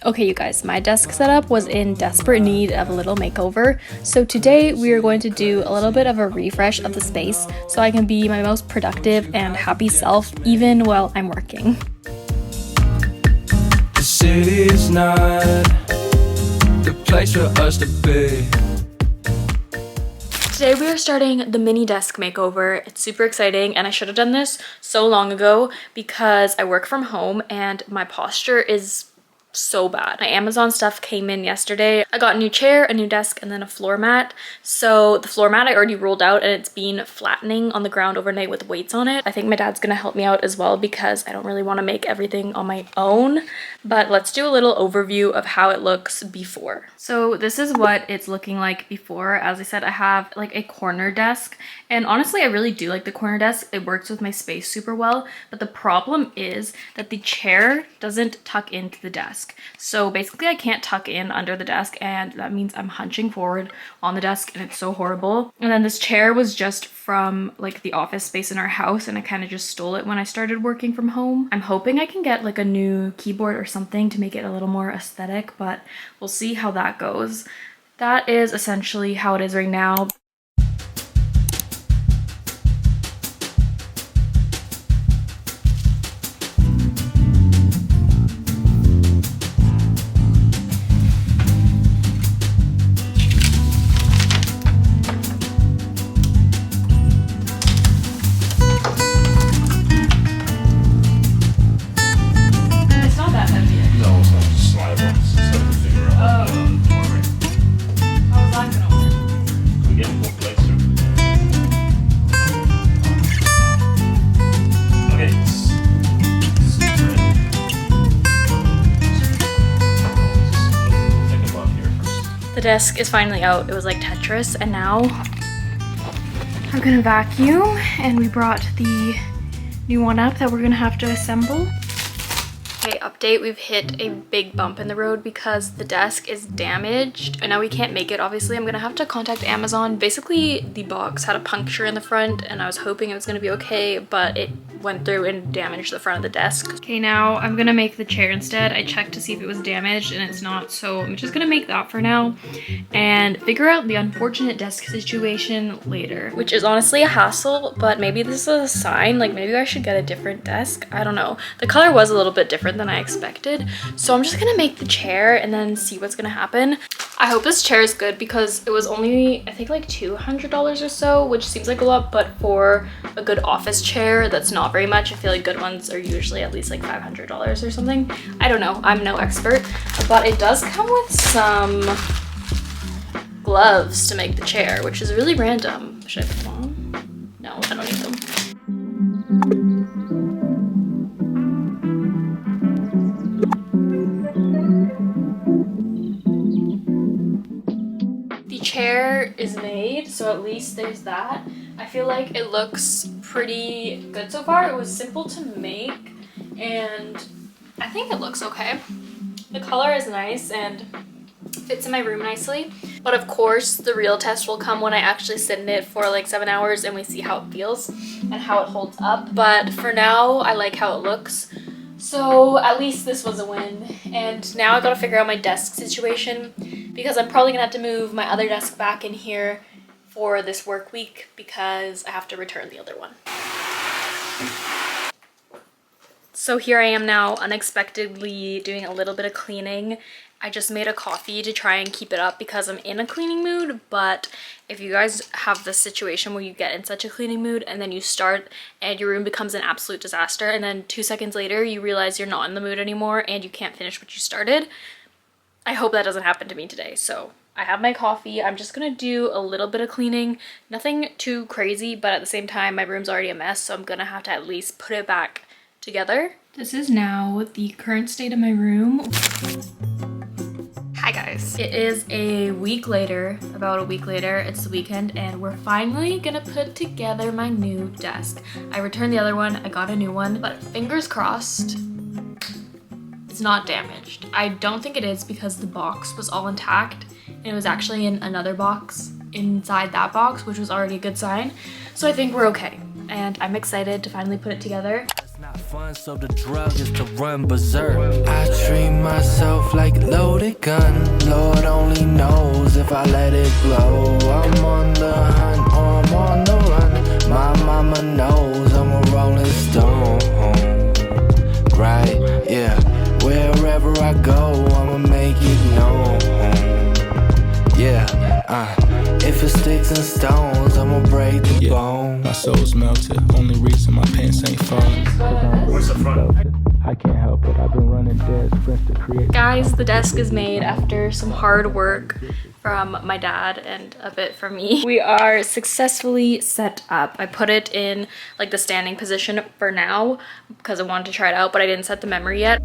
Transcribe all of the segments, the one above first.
Okay, you guys, my desk setup was in desperate need of a little makeover, so today we are going to do a little bit of a refresh of the space so I can be my most productive and happy self even while I'm working. The city's not the place for us to be. Today we are starting the mini desk makeover. It's super exciting and I should have done this so long ago because I work from home and my posture is so bad. My Amazon stuff came in yesterday. I got a new chair, a new desk, and then a floor mat. So the floor mat I already rolled out and it's been flattening on the ground overnight with weights on it. I think my dad's gonna help me out as well because I don't really want to make everything on my own. But let's do a little overview of how it looks before. So this is what it's looking like before. As I said, I have like a corner desk, and honestly I really do like the corner desk. It works with my space super well, but the problem is that the chair doesn't tuck into the desk. So basically I can't tuck in under the desk, and that means I'm hunching forward on the desk and it's so horrible. And then this chair was just from like the office space in our house and I kind of just stole it when I started working from home. I'm hoping I can get like a new keyboard or something to make it a little more aesthetic, but we'll see how that goes. That is essentially how it is right now. The desk is finally out. It was like Tetris, and now I'm gonna vacuum, and we brought the new one up that we're gonna have to assemble. Okay, update, we've hit a big bump in the road because the desk is damaged and now we can't make it. Obviously, I'm gonna have to contact Amazon. Basically, the box had a puncture in the front and I was hoping it was gonna be okay, but it went through and damaged the front of the desk. Okay, now I'm gonna make the chair instead. I checked to see if it was damaged and it's not, so I'm just gonna make that for now and figure out the unfortunate desk situation later, which is honestly a hassle, but maybe this is a sign. Like, maybe I should get a different desk. I don't know. The color was a little bit different than I expected, so I'm just gonna make the chair and then see what's gonna happen. I hope this chair is good because it was only, I think, like $200 or so, which seems like a lot, but for a good office chair, that's not very much. I feel like good ones are usually at least like $500 or something. I don't know, I'm no expert, but it does come with some gloves to make the chair, which is really random. Should I put them on? No, I don't need them. Chair is made, so at least there's that. I feel like it looks pretty good so far. It was simple to make and I think it looks okay. The color is nice and fits in my room nicely, but of course the real test will come when I actually sit in it for like 7 hours and we see how it feels and how it holds up. But for now I like how it looks, so at least this was a win. And now I gotta figure out my desk situation because I'm probably gonna have to move my other desk back in here for this work week because I have to return the other one. So here I am now, unexpectedly doing a little bit of cleaning. I just made a coffee to try and keep it up because I'm in a cleaning mood, but if you guys have this situation where you get in such a cleaning mood and then you start and your room becomes an absolute disaster and then 2 seconds later you realize you're not in the mood anymore and you can't finish what you started, I hope that doesn't happen to me today. So I have my coffee. I'm just gonna do a little bit of cleaning, nothing too crazy, but at the same time my room's already a mess, so I'm gonna have to at least put it back together. This is now the current state of my room. Hi guys. It is a week later, about a week later. It's the weekend and we're finally gonna put together my new desk. I returned the other one, I got a new one, but fingers crossed it's not damaged. I don't think it is because the box was all intact and it was actually in another box inside that box, which was already a good sign. So I think we're okay and I'm excited to finally put it together. fun, so the drug is to run berserk. I treat myself like a loaded gun. Lord only knows if I let it blow. I'm on the hunt or I'm on the run. My mama knows I'm a rolling stone. Right, yeah. Wherever I go, I'ma make it known. Yeah, if it sticks and stones, I'ma break the bone. My soul's melted, only reason my pants ain't falling. Where's the front? I can't help it, I've been running dead sprints to create. Guys, the desk is made after some hard work from my dad and a bit from me. We are successfully set up. I put it in like the standing position for now because I wanted to try it out, but I didn't set the memory yet.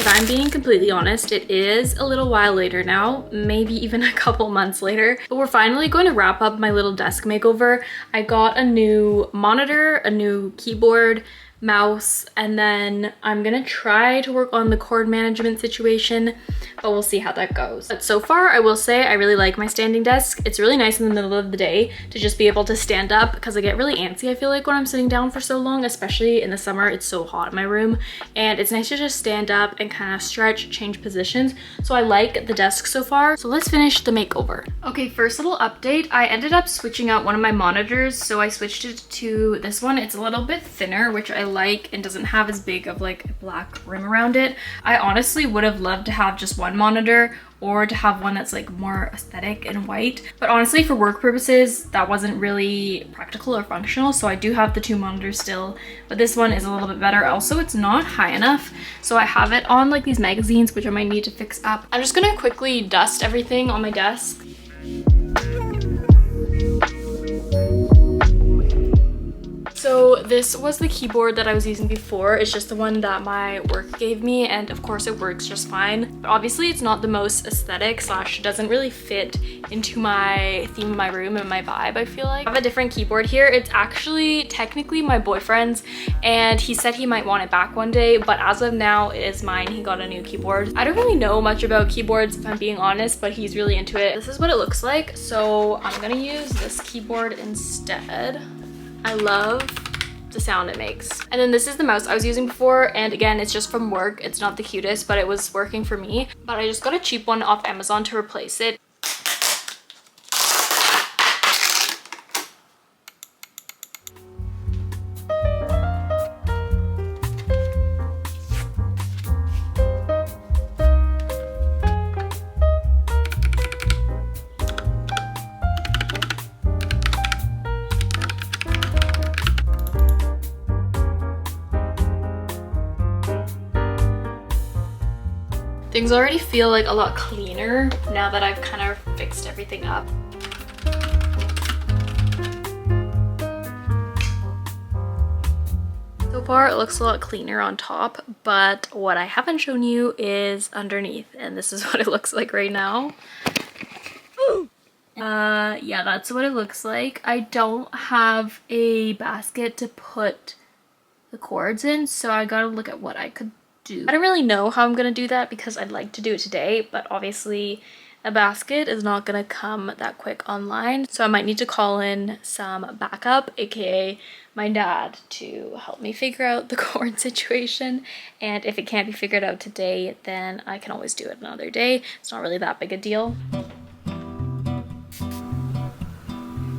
If I'm being completely honest, it is a little while later now, maybe even a couple months later, but we're finally going to wrap up my little desk makeover. I got a new monitor, a new keyboard, mouse, and then I'm gonna try to work on the cord management situation, but we'll see how that goes. But so far, I will say I really like my standing desk. It's really nice in the middle of the day to just be able to stand up because I get really antsy, I feel like, when I'm sitting down for so long, especially in the summer. It's so hot in my room, and it's nice to just stand up and kind of stretch, change positions. So I like the desk so far. So let's finish the makeover. Okay, first little update. I ended up switching out one of my monitors, so I switched it to this one. It's a little bit thinner, which I like, and doesn't have as big of like a black rim around it. I honestly would have loved to have just one monitor or to have one that's like more aesthetic and white, but honestly for work purposes that wasn't really practical or functional, so I do have the two monitors still, but this one is a little bit better. Also, it's not high enough, so I have it on like these magazines, which I might need to fix up. I'm just gonna quickly dust everything on my desk. So this was the keyboard that I was using before. It's just the one that my work gave me, and of course it works just fine. But obviously it's not the most aesthetic / doesn't really fit into my theme of my room and my vibe, I feel like. I have a different keyboard here. It's actually technically my boyfriend's, and he said he might want it back one day, but as of now it is mine. He got a new keyboard. I don't really know much about keyboards if I'm being honest, but he's really into it. This is what it looks like, so I'm gonna use this keyboard instead. I love the sound it makes. And then this is the mouse I was using before, and again, it's just from work. It's not the cutest, but it was working for me. But I just got a cheap one off Amazon to replace it. Things already feel like a lot cleaner now that I've kind of fixed everything up. So far it looks a lot cleaner on top, but what I haven't shown you is underneath, and this is what it looks like right now. Yeah, that's what it looks like. I don't have a basket to put the cords in, so I gotta look at what I could do. I don't really know how I'm gonna do that because I'd like to do it today, but obviously a basket is not gonna come that quick online, so I might need to call in some backup, aka my dad, to help me figure out the cord situation. And if it can't be figured out today, then I can always do it another day. It's not really that big a deal.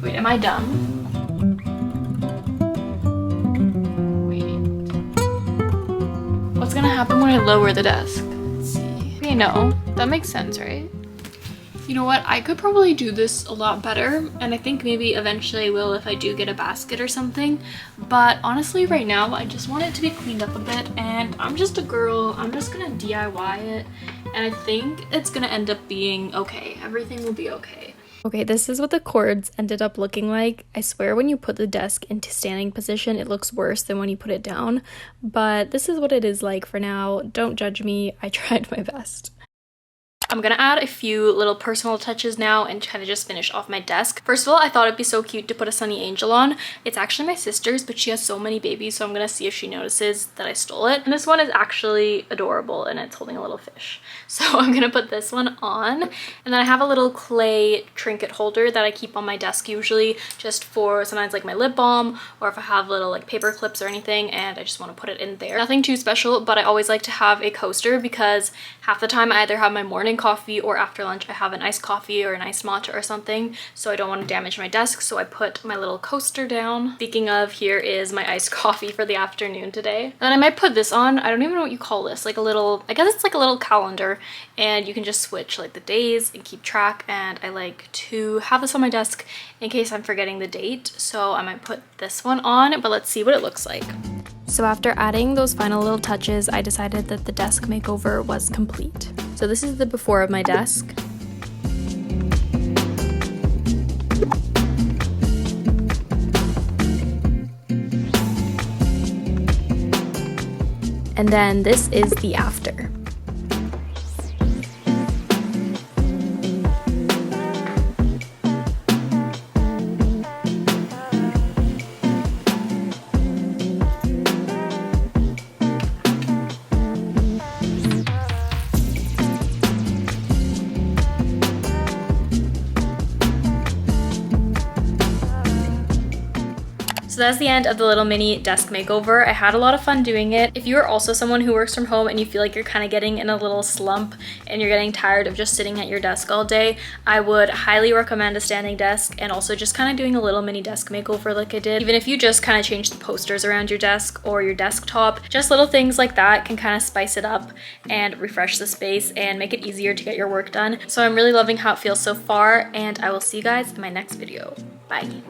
Wait, am I dumb? What's gonna happen when I lower the desk? Let's see. Okay, no, that makes sense, right? You know what? I could probably do this a lot better, and I think maybe eventually I will if I do get a basket or something. But honestly, right now, I just want it to be cleaned up a bit, and I'm just a girl. I'm just gonna DIY it, and I think it's gonna end up being okay. Everything will be okay. Okay, this is what the cords ended up looking like. I swear when you put the desk into standing position, it looks worse than when you put it down. But this is what it is like for now. Don't judge me. I tried my best. I'm gonna add a few little personal touches now and kind of just finish off my desk. First of all, I thought it'd be so cute to put a Sunny Angel on. It's actually my sister's, but she has so many babies, so I'm gonna see if she notices that I stole it. And this one is actually adorable and it's holding a little fish. So I'm gonna put this one on. And then I have a little clay trinket holder that I keep on my desk usually, just for sometimes like my lip balm, or if I have little like paper clips or anything and I just want to put it in there. Nothing too special, but I always like to have a coaster because half the time I either have my morning coffee or after lunch I have an iced coffee or an iced matcha or something, so I don't want to damage my desk, so I put my little coaster down. Speaking of, here is my iced coffee for the afternoon today. And then I might put this on, I don't even know what you call this, like a little, I guess it's like a little calendar, and you can just switch like the days and keep track, and I like to have this on my desk in case I'm forgetting the date, so I might put this one on, but let's see what it looks like. So after adding those final little touches, I decided that the desk makeover was complete. So this is the before of my desk. And then this is the after. So that's the end of the little mini desk makeover. I had a lot of fun doing it. If you are also someone who works from home and you feel like you're kind of getting in a little slump and you're getting tired of just sitting at your desk all day, I would highly recommend a standing desk, and also just kind of doing a little mini desk makeover like I did. Even if you just kind of change the posters around your desk or your desktop, just little things like that can kind of spice it up and refresh the space and make it easier to get your work done. So I'm really loving how it feels so far, and I will see you guys in my next video. Bye.